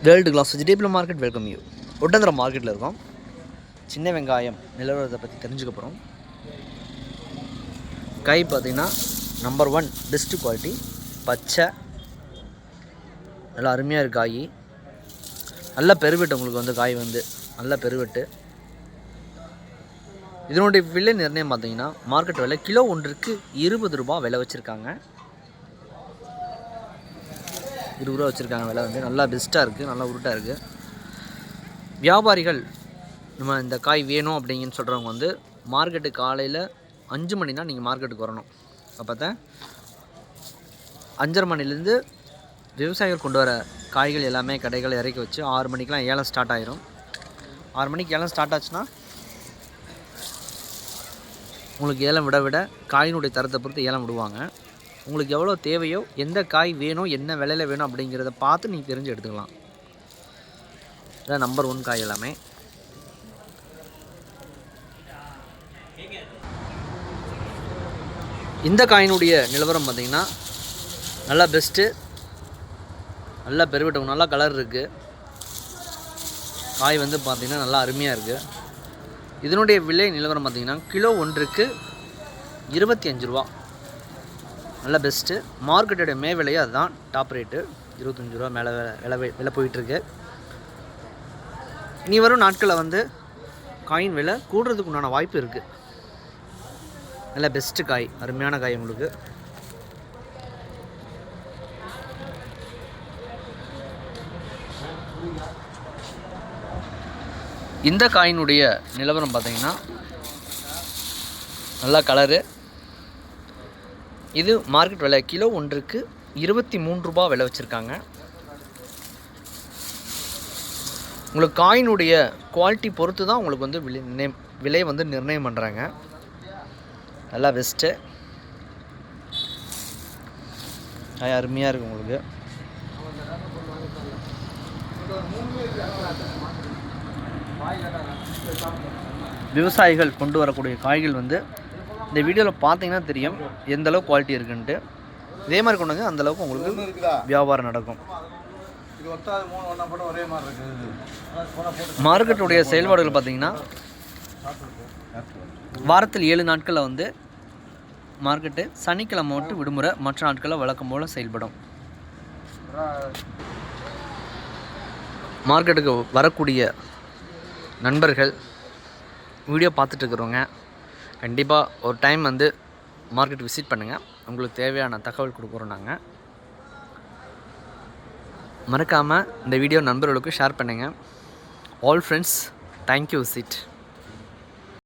World class vegetable market welcome you. ஒட்டந்திரம் மார்க்கெட்டில் இருக்கோம். சின்ன வெங்காயம் நிலவரத்தை பற்றி தெரிஞ்சுக்க போகிறோம். காய் பார்த்திங்கன்னா நம்பர் 1 பெஸ்ட்டு குவாலிட்டி, பச்சை, நல்லா அருமையாக இருக்குது காய். நல்ல பெருவெட்டு, உங்களுக்கு வந்து காய் வந்து நல்ல பெருவெட்டு. இதனுடைய விலை நிர்ணயம் பார்த்திங்கன்னா மார்க்கெட் விலை கிலோ ஒன்றுக்கு 20 ரூபா விலை வச்சுருக்காங்க. 20 ரூபா வச்சுருக்காங்க விலை வந்து. நல்லா பெஸ்ட்டாக இருக்குது, நல்லா உருட்டாக இருக்குது. வியாபாரிகள் நம்ம இந்த காய் வேணும் அப்படிங்கன்னு சொல்கிறவங்க வந்து மார்க்கெட்டு காலையில் 5 மணினா நீங்கள் மார்க்கெட்டுக்கு வரணும். அப்போ தான் 5:30 மணிலேருந்து விவசாயிகள் கொண்டு வர காய்கள் எல்லாமே கடைகள் இறக்கி வச்சு 6 மணிக்கெலாம் ஏலம் ஸ்டார்ட் ஆகிரும். 6 மணிக்கு ஏலம் ஸ்டார்ட் ஆச்சுன்னா உங்களுக்கு ஏலம் விட காயினுடைய தரத்தை பொறுத்து ஏலம் விடுவாங்க. உங்களுக்கு எவ்வளோ தேவையோ, எந்த காய் வேணும், என்ன விலையில் வேணும் அப்படிங்கிறத பார்த்து நீங்கள் தெரிஞ்சு எடுத்துக்கலாம். இதான் நம்பர் 1 காய் எல்லாமே. இந்த காயினுடைய நிலவரம் பார்த்திங்கன்னா நல்லா பெஸ்ட்டு, நல்லா பெருவிட்டவங்க, நல்லா கலர் இருக்குது. காய் வந்து பார்த்திங்கன்னா நல்லா அருமையாக இருக்குது. இதனுடைய விலை நிலவரம் பார்த்திங்கன்னா கிலோ ஒன்றுக்கு 25 ரூபா. நல்லா பெஸ்ட்டு. மார்க்கெட்டோடைய மே விலையே அதுதான் டாப் ரேட்டு. 25 ரூபா மேலே விலை போயிட்டுருக்கு. இனி வரும் நாட்களில் வந்து காயின் விலை கூடுறதுக்கு உண்டான வாய்ப்பு இருக்குது. நல்லா பெஸ்ட்டு காய், அருமையான காய் உங்களுக்கு. இந்த காயினுடைய நிலவரம் பார்த்திங்கன்னா நல்லா கலரு. இது மார்க்கெட் விலை கிலோ ஒன்றுக்கு 23 ரூபா விலை வச்சுருக்காங்க. உங்களுக்கு காயினுடைய குவாலிட்டி பொறுத்து தான் உங்களுக்கு வந்து விலை வந்து நிர்ணயம் பண்ணுறாங்க. நல்லா பெஸ்ட்டு காய், அருமையாக இருக்குது உங்களுக்கு. விவசாயிகள் கொண்டு வரக்கூடிய காய்கள் வந்து இந்த வீடியோவில் பார்த்தீங்கன்னா தெரியும் எந்த அளவுக்கு குவாலிட்டி இருக்குன்ட்டு. இதே மாதிரி கொண்டு வந்து அந்தளவுக்கு உங்களுக்கு வியாபாரம் நடக்கும். மார்க்கெட்டுடைய செயல்பாடுகள் பார்த்திங்கன்னா வாரத்தில் 7 நாட்களில் வந்து மார்க்கெட்டு சனிக்கிழமை மட்டும் விடுமுறை, மற்ற நாட்களில் வழக்கம் போல் செயல்படும். மார்க்கெட்டுக்கு வரக்கூடிய நண்பர்கள் வீடியோ பார்த்துட்ருக்குறவங்க கண்டிப்பாக ஒரு டைம் வந்து மார்க்கெட் விசிட் பண்ணுங்கள். உங்களுக்கு தேவையான தகவல் கொடுக்குறோம் நாங்கள். மறக்காமல் இந்த வீடியோ நண்பர்களுக்கு ஷேர் பண்ணுங்கள். All friends, thank you visit.